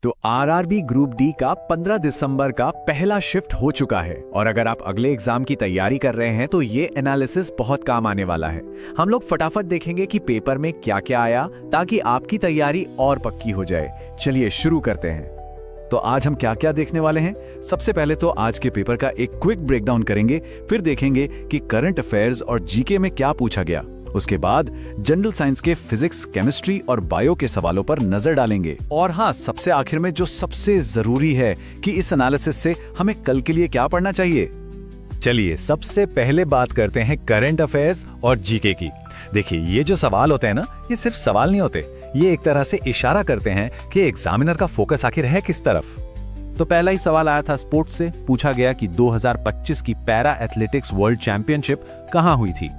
तो RRB group D का 15 दिसंबर का पहला शिफ्ट हो चुका है और अगर आप अगले एग्जाम की तैयारी कर रहे हैं तो ये एनालिसिस बहुत काम आने वाला है। हम लोग फटाफट देखेंगे कि पेपर में क्या क्या आया ताकि आपकी तैयारी और पक्की हो जाए। चलिए शुरू करते हैं। तो आज हम क्या क्या देखने वाले हैं? सबसे पहले तो आज के पेपर का एक क्विक ब्रेकडाउन करेंगे, फिर देखेंगे कि करंट अफेयर्स और जीके में क्या पूछा गया। उसके बाद जनरल साइंस के फिजिक्स, केमिस्ट्री और बायो के सवालों पर नजर डालेंगे और हाँ, सबसे आखिर में जो सबसे जरूरी है कि इस एनालिसिस से हमें कल के लिए क्या पढ़ना चाहिए। चलिए सबसे पहले बात करते हैं करंट अफेयर्स और जीके की। देखिए, ये जो सवाल होते हैं ना, ये सिर्फ सवाल नहीं होते, ये एक तरह से इशारा करते हैं कि एग्जामिनर का फोकस आखिर है किस तरफ। तो पहला ही सवाल आया था स्पोर्ट्स से। पूछा गया कि 2025 की पैरा एथलेटिक्स वर्ल्ड चैंपियनशिप कहां हुई थी,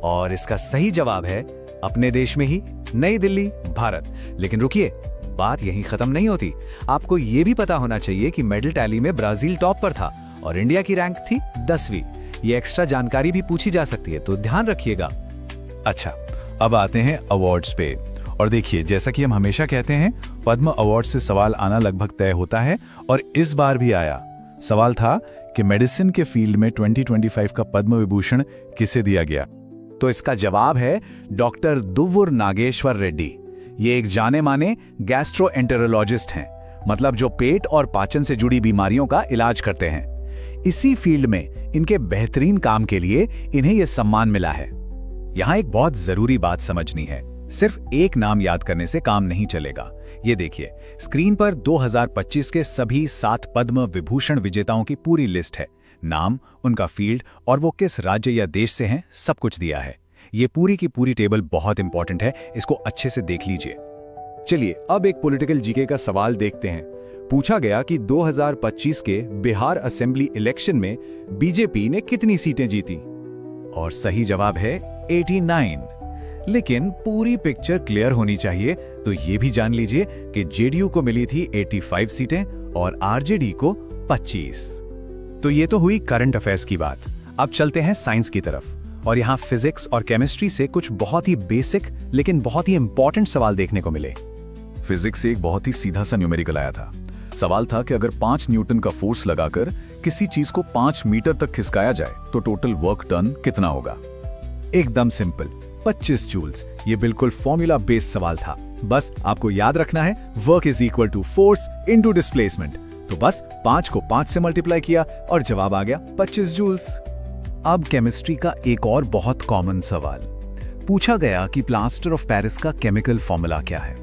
और इसका सही जवाब है अपने देश में ही, नई दिल्ली, भारत। लेकिन रुकिए, बात यहीं खत्म नहीं होती। आपको यह भी पता होना चाहिए कि मेडल टैली में ब्राजील टॉप पर था और इंडिया की रैंक थी 10वीं। ये एक्स्ट्रा जानकारी भी पूछी जा सकती है, तो ध्यान रखिएगा। अच्छा, अब आते हैं अवार्ड्स पे। और देखिए, जैसा कि हम हमेशा कहते हैं, पद्म अवार्ड से सवाल आना लगभग तय होता है और इस बार भी आया। सवाल था कि मेडिसिन के फील्ड में 2025 का पद्म विभूषण किसे दिया गया। तो इसका जवाब है डॉक्टर दुव्वुर नागेश्वर रेड्डी। ये एक जाने माने गैस्ट्रोएंटेरोलॉजिस्ट हैं, मतलब जो पेट और पाचन से जुड़ी बीमारियों का इलाज करते हैं। इसी फील्ड में इनके बेहतरीन काम के लिए इन्हें यह सम्मान मिला है। यहां एक बहुत जरूरी बात समझनी है, सिर्फ एक नाम याद करने से काम नहीं चलेगा। ये देखिए, स्क्रीन पर 2025 के सभी 7 पद्म विभूषण विजेताओं की पूरी लिस्ट है। नाम, उनका फील्ड और वो किस राज्य या देश से हैं, सब कुछ दिया है। ये पूरी की पूरी टेबल बहुत इंपॉर्टेंट है, इसको अच्छे से देख लीजिए। चलिए अब एक पॉलिटिकल जीके का सवाल देखते हैं। पूछा गया कि 2025 के बिहार असेंबली इलेक्शन में बीजेपी ने कितनी सीटें जीती, और सही जवाब है 89। लेकिन पूरी पिक्चर क्लियर होनी चाहिए, तो ये भी जान लीजिए कि जेडीयू को मिली थी 85 सीटें और आरजेडी को 25। तो ये तो हुई करंट अफेयर्स की बात। अब चलते हैं साइंस की तरफ, और यहाँ फिजिक्स और केमिस्ट्री से कुछ बहुत ही बेसिक लेकिन बहुत ही इंपॉर्टेंट सवाल देखने को मिले। फिजिक्स से एक बहुत ही सीधा सा न्यूमेरिकल आया था। सवाल था कि अगर 5 न्यूटन का फोर्स लगाकर किसी चीज को 5 मीटर तक खिसकाया जाए तो टोटल वर्क डन कितना होगा। एकदम सिंपल, 25 जूल्स। ये बिल्कुल फॉर्मूला बेस्ड सवाल था। बस आपको याद रखना है, work is equal to force into displacement. तो बस 5 को 5 से मल्टीप्लाई किया और जवाब आ गया 25 जूल्स। अब केमिस्ट्री का एक और बहुत कॉमन सवाल। पूछा गया कि प्लास्टर ऑफ पेरिस का केमिकल फॉर्मूला क्या है।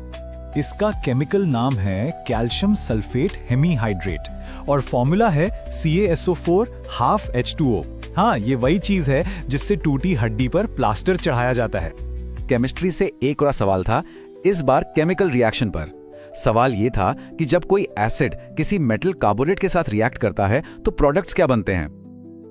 इसका केमिकल नाम है कैल्शियम सल्फेट हेमीहाइड्रेट और फॉर्मूला है CaSO4 हाफ H2O। हाँ, ये वही चीज है जिससे टूटी हड्डी पर प्लास्टर चढ़ाया जाता है। केमिस्ट्री से एक और सवाल था, इस बार केमिकल रिएक्शन पर। सवाल ये था कि जब कोई एसिड किसी मेटल कार्बोनेट के साथ रिएक्ट करता है तो प्रोडक्ट्स क्या बनते हैं।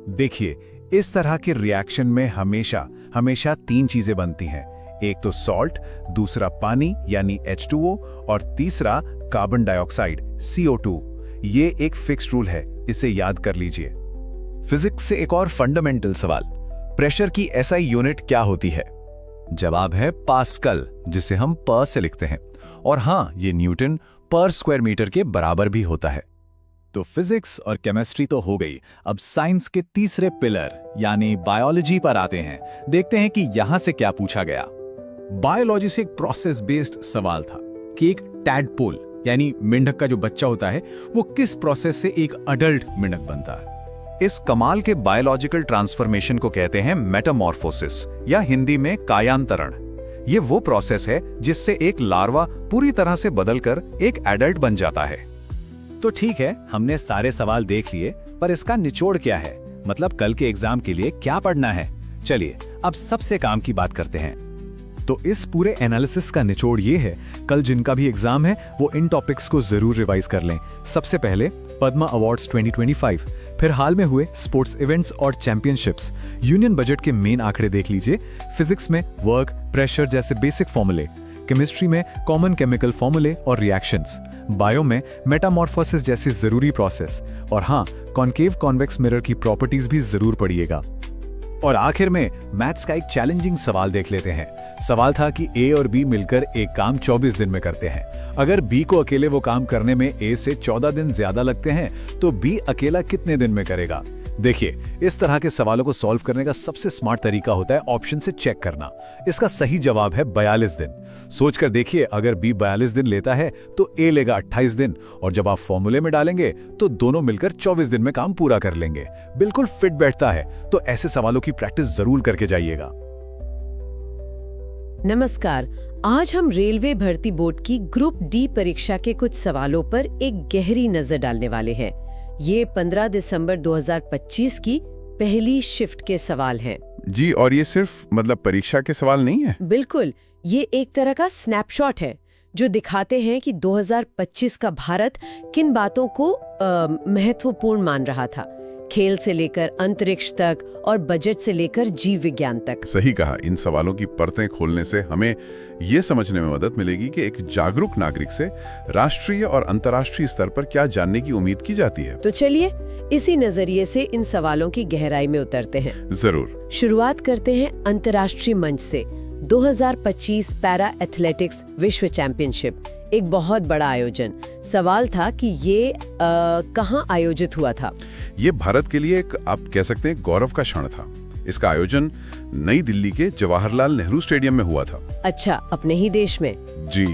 देखिए, इस तरह के रिएक्शन में हमेशा 3 चीजें बनती हैं। एक तो सॉल्ट, दूसरा पानी यानी H2O और तीसरा कार्बन डाइऑक्साइड CO2। ये एक फिक्स्ड रूल है, इसे याद कर लीजिए। फिजिक्स से एक और फंडामेंटल सवाल, प्रेशर की SI यूनिट क्या होती है। जवाब है पास्कल, जिसे हम पर से लिखते हैं, और हाँ, ये न्यूटन पर स्क्वायर मीटर के बराबर भी होता है। तो फिजिक्स और केमिस्ट्री तो हो गई। अब साइंस के तीसरे पिलर यानी बायोलॉजी पर आते हैं। देखते हैं कि यहां से क्या पूछा गया। बायोलॉजी से एक प्रोसेस बेस्ड सवाल था कि एक टैडपोल यानी मेंढक का जो बच्चा होता है, वो किस प्रोसेस से एक अडल्ट मेंढक बनता है। इस कमाल के बायोलॉजिकल ट्रांसफॉर्मेशन को कहते हैं मेटामॉर्फोसिस या हिंदी में कायांतरण। ये वो प्रोसेस है जिससे एक लार्वा पूरी तरह से बदलकर एक एडल्ट बन जाता है। तो ठीक है, हमने सारे सवाल देख लिए, पर इसका निचोड़ क्या है, मतलब कल के एग्जाम के लिए क्या पढ़ना है। चलिए अब सबसे काम की बात करते हैं। तो इस पूरे एनालिसिस का निचोड़ ये है, कल जिनका भी एग्जाम है वो इन टॉपिक्स को जरूर रिवाइज कर लें। सबसे पहले पद्मा अवार्ड्स 2025, फिर हाल में हुए स्पोर्ट्स इवेंट्स और चैंपियनशिप्स, यूनियन बजट के मेन आंकड़े देख लीजिए। फिजिक्स में वर्क, प्रेशर जैसे बेसिक फॉर्मूले, केमिस्ट्री में कॉमन केमिकल फॉर्मूले और रिएक्शंस, बायो में मेटामॉर्फोसिस जैसी जरूरी प्रोसेस, और हाँ, कॉन्केव कॉन्वेक्स मिरर की प्रॉपर्टीज भी जरूर पढ़िएगा। और आखिर में मैथ्स का एक चैलेंजिंग सवाल देख लेते हैं। सवाल था कि ए और बी मिलकर एक काम 24 दिन में करते हैं। अगर बी को अकेले वो काम करने में ए से 14 दिन ज्यादा लगते हैं तो बी अकेला कितने दिन में करेगा। देखिए, इस तरह के सवालों को सॉल्व करने का सबसे स्मार्ट तरीका होता है ऑप्शन से चेक करना। इसका सही जवाब है 42 दिन। सोचकर देखिए, अगर बी 42 दिन लेता है तो ए लेगा 28 दिन, और जब आप फॉर्मूले में डालेंगे तो दोनों मिलकर 24 दिन में काम पूरा कर लेंगे। बिल्कुल फिट बैठता है। तो ऐसे सवालों की प्रैक्टिस जरूर करके जाइएगा। नमस्कार, आज हम रेलवे भर्ती बोर्ड की ग्रुप डी परीक्षा के कुछ सवालों पर एक गहरी नजर डालने वाले हैं। ये 15 दिसंबर 2025 की पहली शिफ्ट के सवाल हैं। जी, और ये सिर्फ परीक्षा के सवाल नहीं है। बिल्कुल, ये एक तरह का स्नैपशॉट है जो दिखाते हैं कि 2025 का भारत किन बातों को महत्वपूर्ण मान रहा था। खेल से लेकर अंतरिक्ष तक और बजट से लेकर जीव विज्ञान तक। सही कहा। इन सवालों की परतें खोलने से हमें ये समझने में मदद मिलेगी कि एक जागरूक नागरिक से राष्ट्रीय और अंतर्राष्ट्रीय स्तर पर क्या जानने की उम्मीद की जाती है। तो चलिए इसी नजरिए से इन सवालों की गहराई में उतरते हैं। जरूर। शुरुआत करते हैं अंतर्राष्ट्रीय मंच से। 2025 पैरा एथलेटिक्स विश्व चैंपियनशिप एक बहुत बड़ा आयोजन। सवाल था कि ये कहाँ आयोजित हुआ था। ये भारत के लिए एक, आप कह सकते हैं, गौरव का क्षण था। इसका आयोजन नई दिल्ली के जवाहरलाल नेहरू स्टेडियम में हुआ था। अच्छा, अपने ही देश में। जी,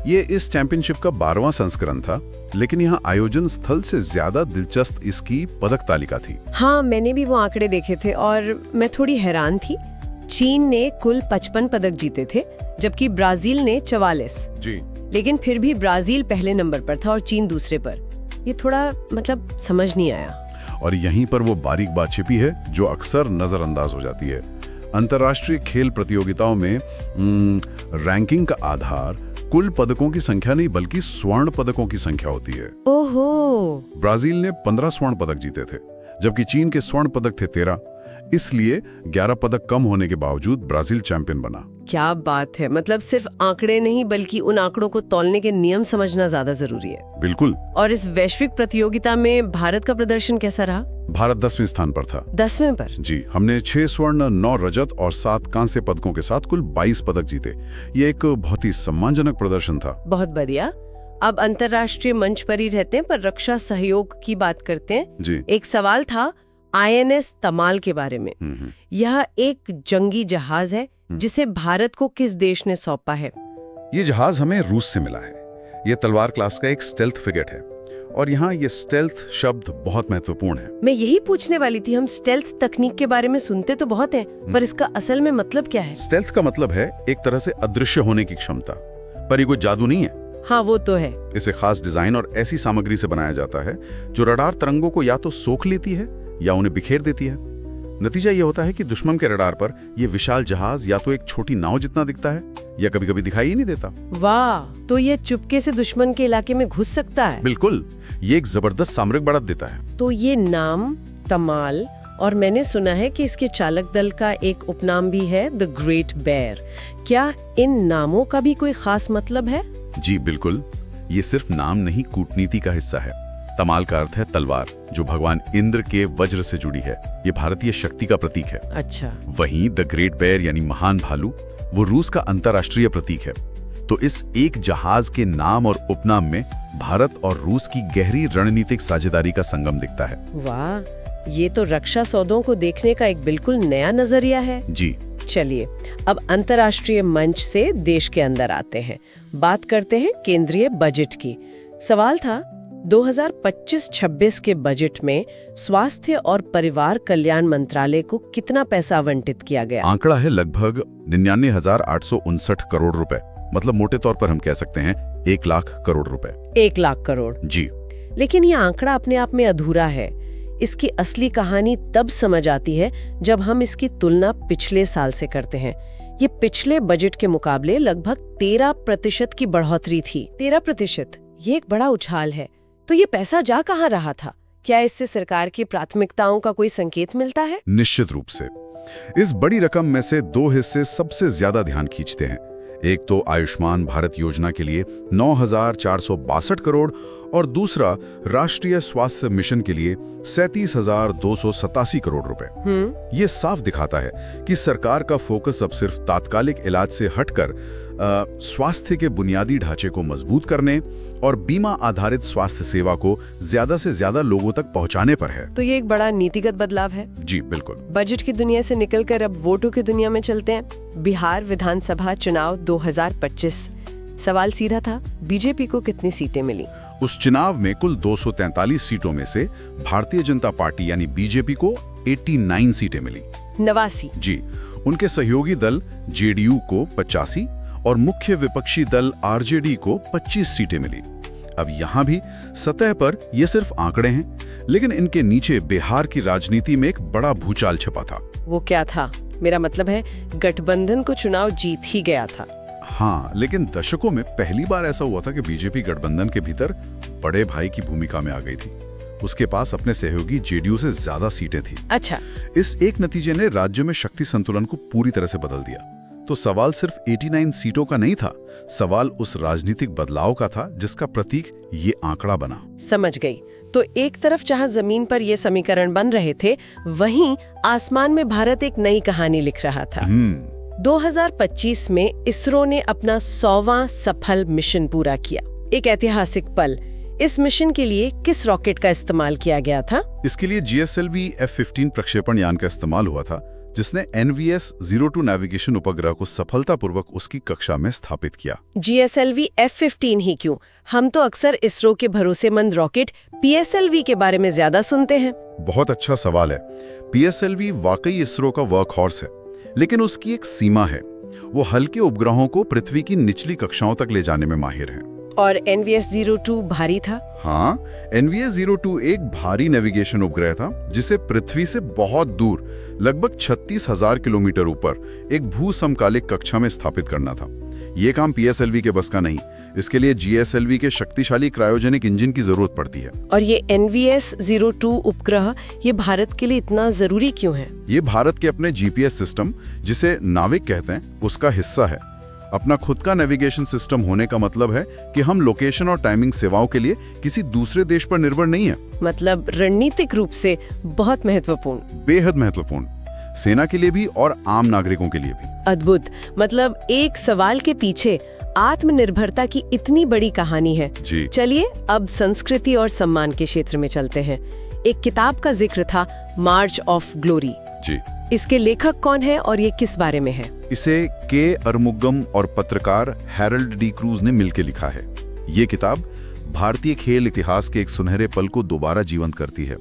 ये इस चैंपियनशिप का 12वां संस्करण था, लेकिन यहाँ आयोजन स्थल से ज्यादा दिलचस्प इसकी पदक तालिका थी। हाँ, मैंने भी वो आंकड़े देखे थे और मैं थोड़ी हैरान थी। चीन ने कुल 55 पदक जीते थे, जबकि ब्राजील ने 44। जी, लेकिन फिर भी ब्राजील पहले नंबर पर था और चीन दूसरे पर। ये थोड़ा समझ नहीं आया। और यहीं पर वो बारीक बात छिपी है जो अक्सर नजरअंदाज हो जाती है। अंतर्राष्ट्रीय खेल प्रतियोगिताओं में रैंकिंग का आधार कुल पदकों की संख्या नहीं बल्कि स्वर्ण पदकों की संख्या होती है। ओहो। ब्राजील ने 15 स्वर्ण पदक जीते थे, जबकि चीन के स्वर्ण पदक थे 13। इसलिए 11 पदक कम होने के बावजूद ब्राजील चैंपियन बना। क्या बात है। सिर्फ आंकड़े नहीं बल्कि उन आंकड़ों को तौलने के नियम समझना ज्यादा जरूरी है। बिल्कुल। और इस वैश्विक प्रतियोगिता में भारत का प्रदर्शन कैसा रहा? भारत 10वें स्थान पर था। 10वें पर? जी, हमने 6 स्वर्ण, 9 रजत और 7 कांस्य पदकों के साथ कुल 22 पदक जीते। ये एक बहुत ही सम्मानजनक प्रदर्शन था। बहुत बढ़िया। अब अंतर्राष्ट्रीय मंच पर ही रहते हैं, पर रक्षा सहयोग की बात करते हैं। जी। एक सवाल था INS तमाल के बारे में। यह एक जंगी जहाज है जिसे भारत को किस देश ने सौंपा है? ये जहाज हमें रूस से मिला है। ये तलवार क्लास का एक स्टेल्थ फ्रिगेट है, और यहाँ ये स्टेल्थ शब्द बहुत महत्वपूर्ण है। मैं यही पूछने वाली थी। हम स्टेल्थ तकनीक के बारे में सुनते तो बहुत हैं, पर इसका असल में मतलब क्या है? स्टेल्थ का मतलब है एक तरह से अदृश्य होने की क्षमता, पर ये कोई जादू नहीं है। हाँ, वो तो है। इसे खास डिजाइन और ऐसी सामग्री से बनाया जाता है जो रडार तरंगों को या तो सोख लेती है या उन्हें बिखेर देती है। नतीजा ये होता है कि दुश्मन के रडार पर ये विशाल जहाज या तो एक छोटी नाव जितना दिखता है या कभी कभी दिखाई ही नहीं देता। वाह, तो ये चुपके से दुश्मन के इलाके में घुस सकता है। बिल्कुल, ये एक जबरदस्त सामरिक बढ़त देता है। तो ये नाम तमाल, और मैंने सुना है कि इसके चालक दल का एक उपनाम भी है, द ग्रेट बेयर। क्या इन नामों का भी कोई खास मतलब है? जी बिल्कुल, ये सिर्फ नाम नहीं, कूटनीति का हिस्सा है। तमाल का अर्थ है तलवार, जो भगवान इंद्र के वज्र से जुड़ी है। ये भारतीय शक्ति का प्रतीक है। अच्छा। वहीं द ग्रेट बेयर यानी महान भालू, वो रूस का अंतर्राष्ट्रीय प्रतीक है। तो इस एक जहाज के नाम और उपनाम में भारत और रूस की गहरी रणनीतिक साझेदारी का संगम दिखता है। वाह, ये तो रक्षा सौदों को देखने का एक बिल्कुल नया नजरिया है। जी। चलिए अब अंतर्राष्ट्रीय मंच से देश के अंदर आते हैं। बात करते हैं केंद्रीय बजट की। सवाल था 2025-26 के बजट में स्वास्थ्य और परिवार कल्याण मंत्रालय को कितना पैसा आवंटित किया गया? आंकड़ा है लगभग 99,859 करोड़ रुपए। मतलब मोटे तौर पर हम कह सकते हैं 1 लाख करोड़ रुपए। 1 लाख करोड़? जी। लेकिन ये आंकड़ा अपने आप में अधूरा है। इसकी असली कहानी तब समझ आती है जब हम इसकी तुलना पिछले साल से करते हैं। ये पिछले बजट के मुकाबले लगभग 13% की बढ़ोतरी थी। 13%, ये एक बड़ा उछाल है। तो ये पैसा जा कहाँ रहा था? क्या इससे सरकार की प्राथमिकताओं का कोई संकेत मिलता है? निश्चित रूप से। इस बड़ी रकम में से 2 हिस्से सबसे ज्यादा ध्यान खींचते हैं। एक तो आयुष्मान भारत योजना के लिए 9,462 करोड़ और दूसरा राष्ट्रीय स्वास्थ्य मिशन के लिए 37,287 करोड़ रुपए। ये साफ दिखाता है कि सरकार का फोकस अब सिर्फ तात्कालिक इलाज से हटकर स्वास्थ्य के बुनियादी ढांचे को मजबूत करने और बीमा आधारित स्वास्थ्य सेवा को ज्यादा से ज्यादा लोगों तक पहुंचाने पर है। तो ये एक बड़ा नीतिगत बदलाव है। जी बिल्कुल। बजट की दुनिया से निकलकर अब वोटों की दुनिया में चलते हैं। बिहार विधानसभा चुनाव 2025। सवाल सीधा था, बीजेपी को कितनी सीटें मिली? उस चुनाव में कुल 243 सीटों में से भारतीय जनता पार्टी यानी बीजेपी को 89 सीटें मिली। 89। जी। उनके सहयोगी दल जेडीयू को 85 और मुख्य विपक्षी दल आरजेडी को 25 सीटें मिली। अब यहाँ भी सतह पर ये सिर्फ आंकड़े हैं, लेकिन इनके नीचे बिहार की राजनीति में एक बड़ा भूचाल छिपा था। वो क्या था? मेरा मतलब है गठबंधन को चुनाव जीत ही गया था। हाँ, लेकिन दशकों में पहली बार ऐसा हुआ था कि बीजेपी गठबंधन के भीतर बड़े भाई की भूमिका में आ गई थी। उसके पास अपने सहयोगी जेडीयू से ज्यादा सीटें थी। अच्छा। इस एक नतीजे ने राज्य में शक्ति संतुलन को पूरी तरह से बदल दिया। तो सवाल सिर्फ 89 सीटों का नहीं था, सवाल उस राजनीतिक बदलाव का था जिसका प्रतीक ये आंकड़ा बना। समझ गई। तो एक तरफ जहां जमीन पर ये समीकरण बन रहे थे, वहीं आसमान में भारत एक नई कहानी लिख रहा था। 2025 में इसरो ने अपना 100वां सफल मिशन पूरा किया। एक ऐतिहासिक पल। इस मिशन के लिए किस रॉकेट का इस्तेमाल किया गया था? इसके लिए GSLV F-15 प्रक्षेपण यान का इस्तेमाल हुआ था, जिसने NVS-02 नेविगेशन उपग्रह को सफलतापूर्वक उसकी कक्षा में स्थापित किया। GSLV F-15 ही क्यों? हम तो अक्सर इसरो के भरोसेमंद रॉकेट PSLV के बारे में ज्यादा सुनते हैं। बहुत अच्छा सवाल है। PSLV वाकई इसरो का वर्क हॉर्स है, लेकिन उसकी एक सीमा है। वो हल्के उपग्रहों को पृथ्वी की निचली कक्षाओं तक ले जाने में माहिर है। और NVS-02 भारी था? हाँ, NVS-02 एक भारी नेविगेशन उपग्रह था, जिसे पृथ्वी से बहुत दूर, लगभग 36,000 किलोमीटर ऊपर एक भू-समकालिक कक्षा में स्थापित करना था। ये काम PSLV के बस का नहीं, इसके लिए GSLV के शक्तिशाली क्रायोजेनिक इंजन की जरूरत पड़ती है। और ये NVS-02 उपग्रह ये भारत के लिए इतना जरूरी क्यों है? ये भारत के अपने GPS सिस्टम, जिसे नाविक कहते हैं, उसका हिस्सा है। अपना खुद का नेविगेशन सिस्टम होने का मतलब है कि हम लोकेशन और टाइमिंग सेवाओं के लिए किसी दूसरे देश पर निर्भर नहीं है। मतलब रणनीतिक रूप से बहुत महत्वपूर्ण। बेहद महत्वपूर्ण, सेना के लिए भी और आम नागरिकों के लिए भी। अद्भुत। मतलब एक सवाल के पीछे आत्मनिर्भरता की इतनी बड़ी कहानी है। जी। चलिए अब संस्कृति और सम्मान के क्षेत्र में चलते हैं। एक किताब का जिक्र था, मार्च ऑफ ग्लोरी। जी। इसके लेखक कौन है और ये किस बारे में है? इसे के अरमुगम और पत्रकार हैरल्ड डी क्रूज ने मिलकर लिखा है। ये किताब भारतीय खेल इतिहास के एक सुनहरे पल को दोबारा जीवंत करती है।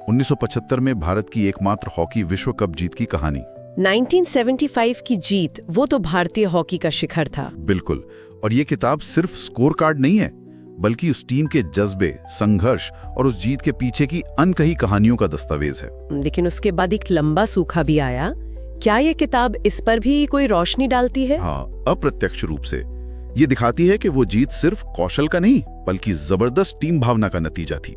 1975 में भारत की एकमात्र हॉकी विश्व कप जीत की कहानी। 1975 की जीत, वो तो भारतीय हॉकी का शिखर था। बिल्कुल। और ये किताब सिर्फ स्कोर कार्ड नहीं है, बल्कि उस टीम के जज्बे, संघर्ष और उस जीत के पीछे की अनकही कहानियों का दस्तावेज है। लेकिन उसके बाद एक लंबा सूखा भी आया। क्या ये किताब इस पर भी कोई रोशनी डालती है? हाँ, अप्रत्यक्ष रूप से। ये दिखाती है कि वो जीत सिर्फ कौशल का नहीं, बल्कि जबरदस्त टीम भावना का नतीजा थी।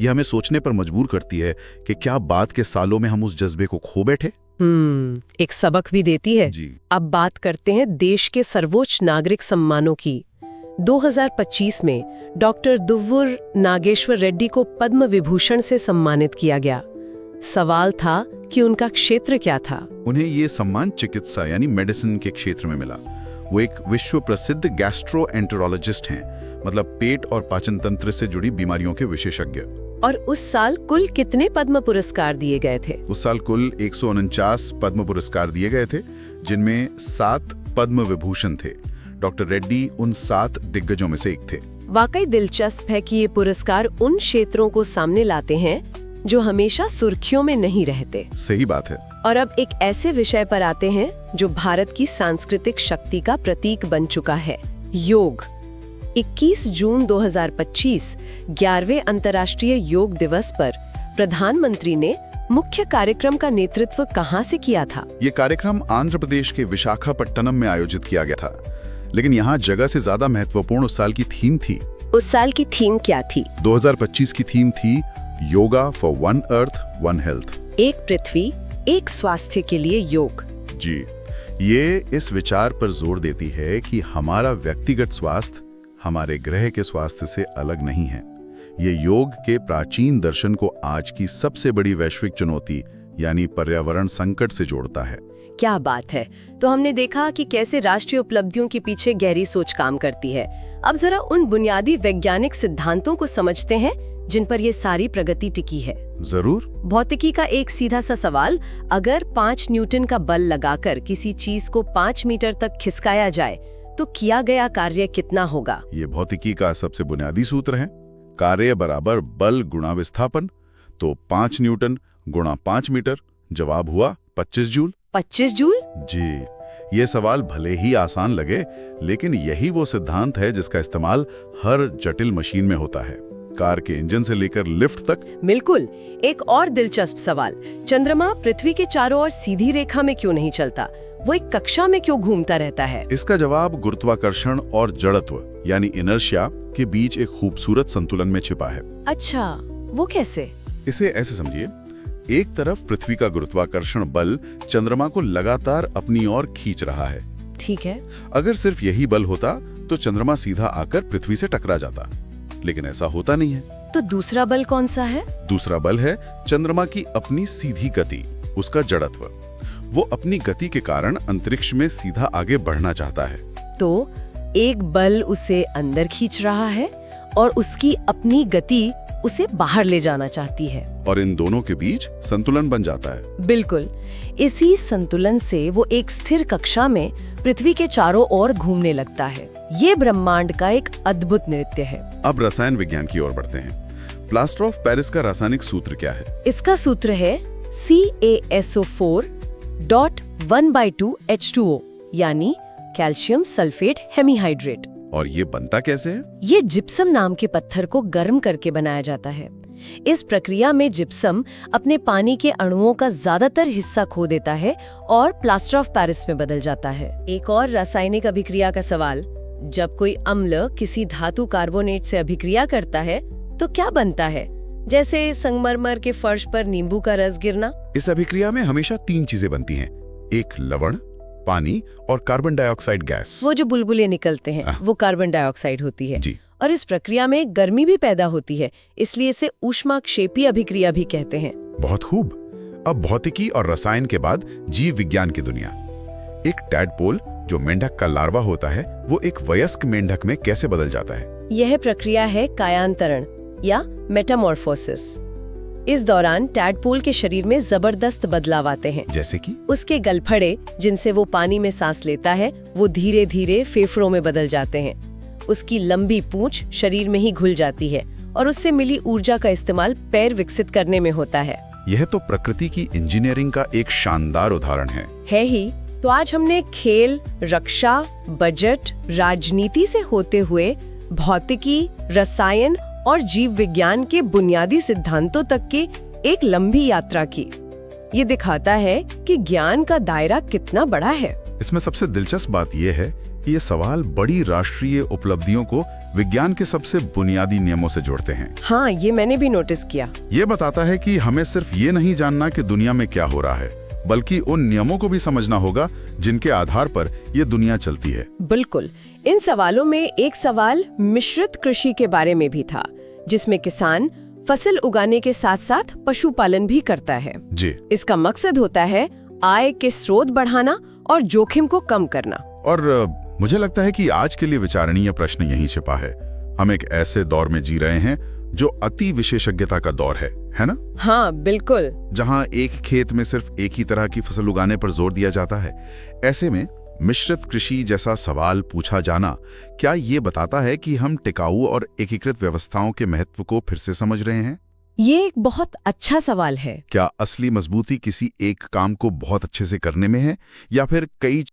ये हमें सोचने पर मजबूर करती है कि क्या बाद के सालों में हम उस जज्बे को खो बैठे। एक सबक भी देती है। जी। अब बात करते हैं देश के सर्वोच्च नागरिक सम्मानों की। 2025 में डॉक्टर दुव्वुर नागेश्वर रेड्डी को पद्म विभूषण से सम्मानित किया गया। सवाल था कि उनका क्षेत्र क्या था? उन्हें ये सम्मान चिकित्सा यानी मेडिसिन के क्षेत्र में मिला। वो एक विश्व प्रसिद्ध गैस्ट्रोएंटेरोलॉजिस्ट हैं, मतलब पेट और पाचन तंत्र से जुड़ी बीमारियों के विशेषज्ञ। और उस साल कुल कितने पद्म पुरस्कार दिए गए थे? उस साल कुल 149 पद्म पुरस्कार दिए गए थे, जिनमें 7 पद्म विभूषण थे। डॉक्टर रेड्डी उन 7 दिग्गजों में से एक थे। वाकई दिलचस्प है कि ये पुरस्कार उन क्षेत्रों को सामने लाते हैं जो हमेशा सुर्खियों में नहीं रहते। सही बात है। और अब एक ऐसे विषय पर आते हैं जो भारत की सांस्कृतिक शक्ति का प्रतीक बन चुका है, योग। 21 जून 2025 11वें अंतर्राष्ट्रीय योग दिवस पर प्रधानमंत्री ने मुख्य कार्यक्रम का नेतृत्व कहां से किया था? ये कार्यक्रम आंध्र प्रदेश के विशाखापट्टनम में आयोजित किया गया था, लेकिन यहाँ जगह से ज्यादा महत्वपूर्ण उस साल की थीम थी। उस साल की थीम क्या थी? 2025 की थीम थी yoga for one earth one health. एक पृथ्वी एक स्वास्थ्य के लिए योग। जी, ये इस विचार पर जोर देती है कि हमारा व्यक्तिगत स्वास्थ्य हमारे ग्रह के स्वास्थ्य से अलग नहीं है। ये योग के प्राचीन दर्शन को आज की सबसे बड़ी वैश्विक चुनौती यानी पर्यावरण संकट से जोड़ता है। क्या बात है। तो हमने देखा कि कैसे राष्ट्रीय उपलब्धियों के पीछे गहरी सोच काम करती है। अब जरा उन बुनियादी वैज्ञानिक सिद्धांतों को समझते हैं जिन पर ये सारी प्रगति टिकी है। जरूर। भौतिकी का एक सीधा सा सवाल, अगर 5 न्यूटन का बल लगाकर किसी चीज को 5 मीटर तक खिसकाया जाए तो किया गया कार्य कितना होगा? ये भौतिकी का सबसे बुनियादी सूत्र है, कार्य बराबर बल गुणा विस्थापन। तो 5 न्यूटन गुणा 5 मीटर, जवाब हुआ 25 जूल। 25 जूल? जी, ये सवाल भले ही आसान लगे, लेकिन यही वो सिद्धांत है जिसका इस्तेमाल हर जटिल मशीन में होता है, कार के इंजन से लेकर लिफ्ट तक। बिल्कुल। एक और दिलचस्प सवाल, चंद्रमा पृथ्वी के चारों ओर सीधी रेखा में क्यों नहीं चलता? वो एक कक्षा में क्यों घूमता रहता है? इसका जवाब गुरुत्वाकर्षण और जड़त्व यानी इनर्शिया के बीच एक खूबसूरत संतुलन में छिपा है। अच्छा, वो कैसे? इसे ऐसे समझिए, एक तरफ पृथ्वी का गुरुत्वाकर्षण बल चंद्रमा को लगातार अपनी ओर खींच रहा है। ठीक है। अगर सिर्फ यही बल होता तो चंद्रमा सीधा आकर पृथ्वी से टकरा जाता, लेकिन ऐसा होता नहीं है। तो दूसरा बल कौन सा है? दूसरा बल है चंद्रमा की अपनी सीधी गति, उसका जड़त्व। वो अपनी गति के कारण अंतरिक्ष में सीधा आगे बढ़ना चाहता है। तो एक बल उसे अंदर खींच रहा है और उसकी अपनी गति उसे बाहर ले जाना चाहती है, और इन दोनों के बीच संतुलन बन जाता है। बिल्कुल। इसी संतुलन से वो एक स्थिर कक्षा में पृथ्वी के चारों ओर घूमने लगता है। ये ब्रह्मांड का एक अद्भुत नृत्य है। अब रसायन विज्ञान की ओर बढ़ते हैं। प्लास्टर ऑफ पेरिस का रासायनिक सूत्र क्या है? इसका सूत्र है CaSO4.1/2H2O यानी कैल्शियम सल्फेट हेमीहाइड्रेट। और ये बनता कैसे है? ये जिप्सम नाम के पत्थर को गर्म करके बनाया जाता है। इस प्रक्रिया में जिप्सम अपने पानी के अणुओं का ज्यादातर हिस्सा खो देता है और प्लास्टर ऑफ पेरिस में बदल जाता है। एक और रासायनिक अभिक्रिया का सवाल, जब कोई अम्ल किसी धातु कार्बोनेट से अभिक्रिया करता है तो क्या बनता है? जैसे संगमरमर के फर्श पर नींबू का रस गिरना। इस अभिक्रिया में हमेशा 3 चीजें बनती हैं, एक लवण, पानी और कार्बन डाइऑक्साइड गैस। वो जो बुलबुले निकलते हैं वो कार्बन डाइऑक्साइड होती है। जी। और इस प्रक्रिया में गर्मी भी पैदा होती है, इसलिए इसे ऊष्माक्षेपी अभिक्रिया भी कहते हैं। बहुत खूब। अब भौतिकी और रसायन के बाद जीव विज्ञान की दुनिया। एक टैडपोल जो मेंढक का लार्वा होता है, वो एक वयस्क मेंढक में कैसे बदल जाता है? यह प्रक्रिया है कायांतरण या मेटामॉर्फोसिस। इस दौरान टैडपोल के शरीर में जबरदस्त बदलाव आते हैं। जैसे कि उसके गलफड़े, जिनसे वो पानी में सांस लेता है, वो धीरे धीरे फेफड़ों में बदल जाते हैं। उसकी लंबी पूंछ शरीर में ही घुल जाती है और उससे मिली ऊर्जा का इस्तेमाल पैर विकसित करने में होता है। यह तो प्रकृति की इंजीनियरिंग का एक शानदार उदाहरण है ही तो आज हमने खेल, रक्षा, बजट, राजनीति से होते हुए भौतिकी, रसायन और जीव विज्ञान के बुनियादी सिद्धांतों तक की एक लंबी यात्रा की। ये दिखाता है कि ज्ञान का दायरा कितना बड़ा है। इसमें सबसे दिलचस्प बात यह है कि ये सवाल बड़ी राष्ट्रीय उपलब्धियों को विज्ञान के सबसे बुनियादी नियमों से जोड़ते हैं। हाँ, ये मैंने भी नोटिस किया। ये बताता है कि हमें सिर्फ ये नहीं जानना कि दुनिया में क्या हो रहा है, बल्कि उन नियमों को भी समझना होगा जिनके आधार पर ये दुनिया चलती है। बिल्कुल। इन सवालों में एक सवाल मिश्रित कृषि के बारे में भी था, जिसमें किसान फसल उगाने के साथ साथ पशुपालन भी करता है। जी। इसका मकसद होता है आय के स्रोत बढ़ाना और जोखिम को कम करना। और मुझे लगता है कि आज के लिए विचारणीय प्रश्न यहीं छिपा है। हम एक ऐसे दौर में जी रहे हैं जो अति विशेषज्ञता का दौर है ना? हाँ, बिल्कुल। जहाँ एक खेत में सिर्फ एक ही तरह की फसल उगाने पर जोर दिया जाता है। ऐसे में मिश्रित कृषि जैसा सवाल पूछा जाना क्या ये बताता है कि हम टिकाऊ और एकीकृत व्यवस्थाओं के महत्व को फिर से समझ रहे हैं? ये एक बहुत अच्छा सवाल है। क्या असली मजबूती किसी एक काम को बहुत अच्छे से करने में है, या फिर कई